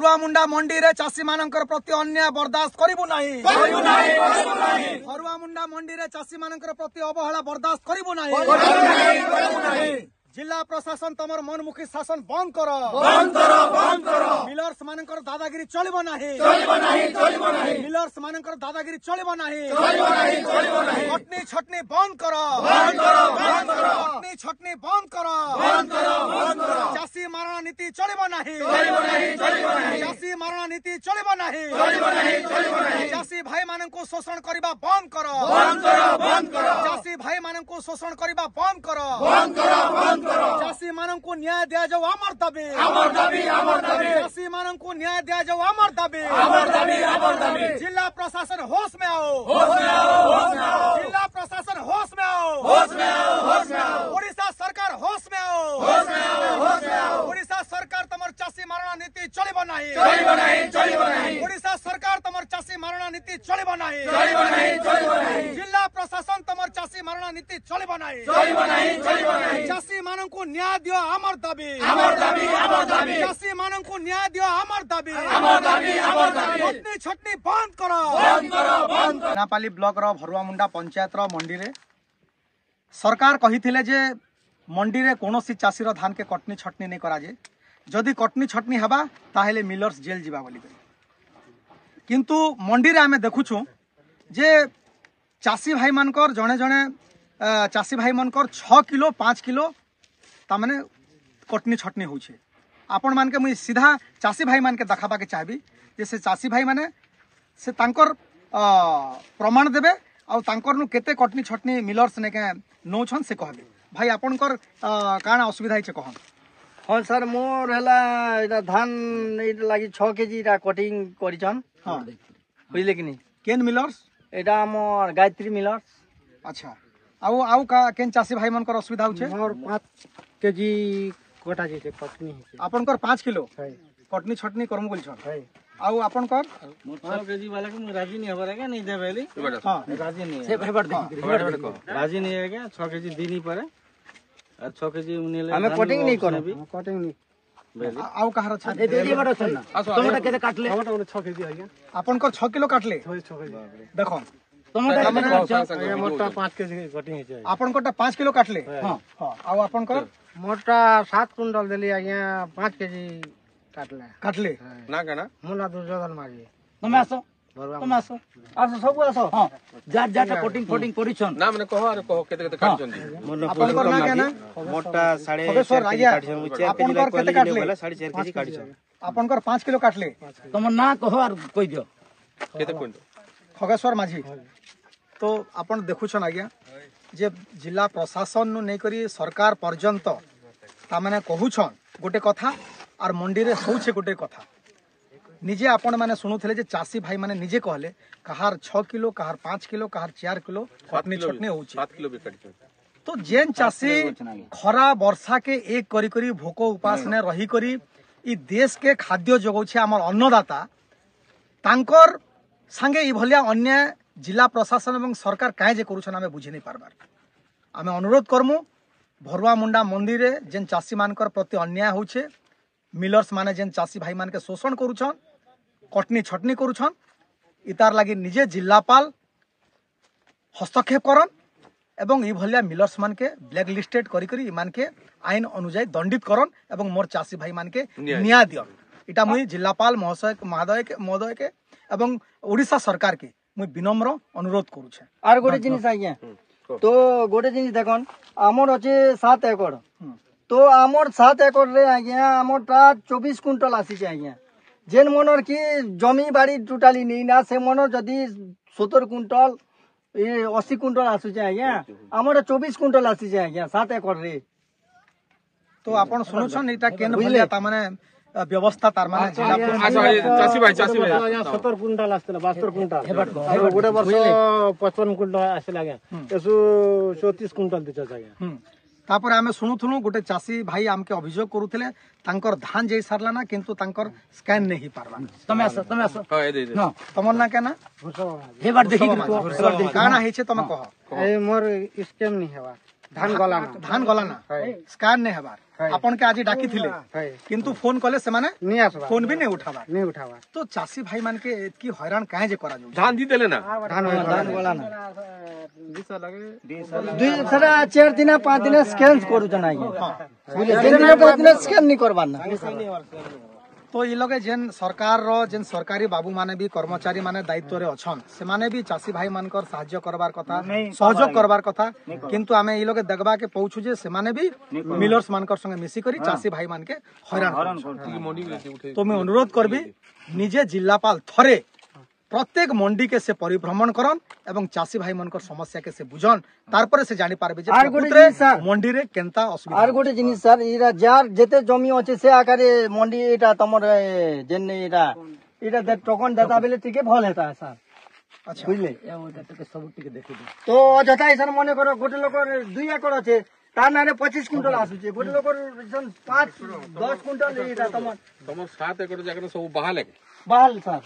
भरुआ मुंडा मंडी रे चाषी मानकर प्रति अन्याय बर्दाश्त करिबु नाही। भरुआ मुंडा मंडी रे चाषी मानकर प्रति अवहेला बर्दाश्त करिबु नाही। जिला प्रशासन तमर मनमुखी शासन बंद कर। मिलर्स मानकर दादागिरी चलिबो नाही। मिलर्स मानकर दादागिरी चलिबो नाही। कटनी छटनी बंद कर। कटनी छटनी बंद कर। चाषी मारणा नीति चलिबो नाही। चाषी मारणा नीति चलिबो नाही। चाषी भाई माननकु शोषण करिबा बंद कर। चाषी भाई माननकु शोषण करिबा बंद कर। चाषी माननकु न्याय दिया जाओ अमर दाबी। चाषी माननकु न्याय दिया जाओ अमर दाबी। जिला प्रशासन होश में आओ। जिला प्रशासन होश में आओ। ओडिशा सरकार होश में आओ। ओडिशा सरकार तमर चाषी मारणा नीति चलिबो नाही। ओडिशा सरकार तमर चाषी मारणा नीति चलिबो नाही। जिला प्रशासन तमर चाषी मारणा नीति चलिबो नाही। चाषी माननकु न्याय दियो अमर दाबी। चाषी माननकु न्याय दियो अमर दाबी। कटनी छटनी बंद करो। नापाली ब्लॉक रो भरुआ मुंडा पंचायत रो मंडी रे सरकार कहिथिले जे मंडी रे कोनोसी चाषी रो धान के कटनी छटनी नहीं करा जे। जदि कटनी छटनी हबा ताहेले मिलर्स जेल जीवा बोली किंतु मंडी रे आमे देखुछु जे चाषी भाई मानकर जणे जणे चाषी भाई मानकर 6 किलो 5 किलो तामने कटनी छटनी होछे। आपण मान के मुई सीधा चाषी भाई मान के देखाबा के चाहबी जे से चाषी भाई माने से तांकर प्रमाण देबे आ तांकर नु केते कटनी छटनी मिलर्स ने के नोछन से कहबे। भाई आपनकर काना असुविधा हिचे कहन। हाँ सर मोर हला इटा धान इटा लागि 6 केजी रा कटिंग करिछन। हां बुझले कि नहीं केन मिलर्स एटा हमर गायत्री मिलर्स। अच्छा आउ का केन चाषी भाई मनकर असुविधा होछे। मोर 5 केजी कोटा जे कटनी हिचे। आपनकर 5 किलो है कटनी छटनी करम बोल छन है। आउ आपनकर 6 केजी वाला के राजी नहीं हबरा के नहीं देबेली। हां राजी नहीं से भेबड़ दे राजी नहीं है के 6 केजी दिनी परे और 6 केजी उनेले हमें कटिंग नहीं करबी। कटिंग नहीं बेली आउ कहार छ दे दे बड़ छन ना टमाटर केते काटले। टमाटर 6 केजी आ गया। आपनकर 6 किलो काटले। 6 केजी देखो टमाटर मोटा 5 केजी कटिंग हिचे। आपनकर 5 किलो काटले। हां हां आउ आपनकर मोटा 7 कुंटल देली आ गया 5 केजी काटले ना गाना मुला दो जगल मारी। तुम आसो सब आसो। हां जाट कटिंग फोटिंग करिछन ना माने कहो अरे कहो केते केते काटछन दी। आपनकर ना गाना मोटा 4.5 केजी काटछन। 4 केजी ला क्वालिटी वाला 4.5 केजी काटछन। आपनकर 5 किलो काटले। तुम ना कहो और कहि दियो केते क्विंटल। खगेश्वर माझी तो आपण देखुछन आज्ञा जे जिला प्रशासन नु नै करी सरकार पर्यंत ता माने कहूछन गोटे कथा और मंडी रे सोचे गोटे कथा निजे आपण माने सुनुथले जे चाषी भाई माने निजे कहले कहार 6 किलो कहार 5 किलो कहार 4 किलो कटनी छटनी होउची। 7 किलो भी काटी तो जेन चाषी खरा वर्षा के एक करी करी भोक उपास ने रही करी ई देश के खाद्य जगौछे हमर अन्नदाता तांकर संगे ई भलिया अन्य जिला प्रशासन एवं सरकार काहे जे करूछन हमें बुझी नहीं पारबार। हमें अनुरोध करमु भरुआ मुंडा मंदिर रे जेन चाषी मानकर प्रति अन्याय होछे मिलर्स माने जेन चाषी भाई मान के शोषण करूछन कटनी छटनी करूछन इतार लागि निजे जिलापाल हस्तक्षेप करन एवं ई भलिया मिलर्स मान के ब्लैक लिस्टेड करी करी मान के आईन अनुसार दंडित करन एवं मोर चाषी भाई मान के न्याय दियन। इटा मुई जिलापाल महोदय के एवं ओडिशा सरकार के मुई विनम्र अनुरोध करू छे। आर गोटे जिनिस आज्ञा तो गोटे जिनिस देखन हमर अछि 7 एकड़ तो आमर 7 एकड़ रे आज्ञा आमरटा 24 कुंटल आसी छै आज्ञा। जेन मनर की जमी बाड़ी टोटाली नहीं ना से मनर जदी 70 कुंटल 80 कुंटल आसु छै आज्ञा आमर 24 कुंटल आसी छै आज्ञा 7 एकड़ रे। तो आपण सुनु छन एटा केन भलिया ता माने व्यवस्था तार माने चासी भाई 70 कुंटल आस्तला 72 कुंटल गोटे वर्ष 55 कुंटल आसी लागे एसु 34 कुंटल दिछ आज्ञा। तापर आमे सुनुथुनु गोटे चाषी भाई आमके अभियोग करूथिले तांकर धान जई सारला ना किंतु तांकर स्कैन नहीं पारबा। तमे आस हां ए दे न तमर ना केना हे बार देखि काना हेछे तमे कह ए मोर स्कैन नहीं हेबा ধান গলা না স্କାନ नहीं हबार आपन के आज डाकी थिले किंतु फोन कले से माने फोन भी नहीं उठावा तो चासी भाई मान के की हैरान काहे जे करा जो ধান দি দেলে না ধান গলা না দুই সারা 4 দিন 5 দিন স্ক্যান করুছন আগে বুঝলে 3 দিন 5 দিন স্ক্যান नहीं करबार ना तो ये लोग जेन सरकार रो जेन सरकारी बाबू माने भी कर्मचारी माने दायित्व रे अछन से माने भी चासी भाई मानकर साहाय्य करबार कथा सहयोग करबार कथा किंतु आमे ये लोग देखबा के पहुंचू जे से माने भी मिलर्स मानकर संगे मिसी करी चासी भाई मान के हैरान तो मैं अनुरोध करबी निजे जिल्लापाल थरे प्रत्येक मंडी के से परिभ्रमण करन एवं चासी भाई मानकर समस्या के से बुझन तारपर से जानि पारबे जे आर गोटे प्रकृतरे जिनिस सर, मंडी रे केनता असुविधा আর গোটে জিনিস স্যার এরা যার যেতে জমি আছে সে আকারে মন্ডি এটা তোমার যেন এটা এটা টোকন দাতা বেলে টিকে ভাল হেতা স্যার अच्छा বুঝলে তো যথাই স্যার মনে করো গোটে লোকের 2 একর আছে তার নারে 25 কুইন্টাল আসুছে গোটে লোকের 5 10 কুইন্টাল এটা তোমার তোমার 7 একর জায়গা সব বাহালে বাহাল স্যার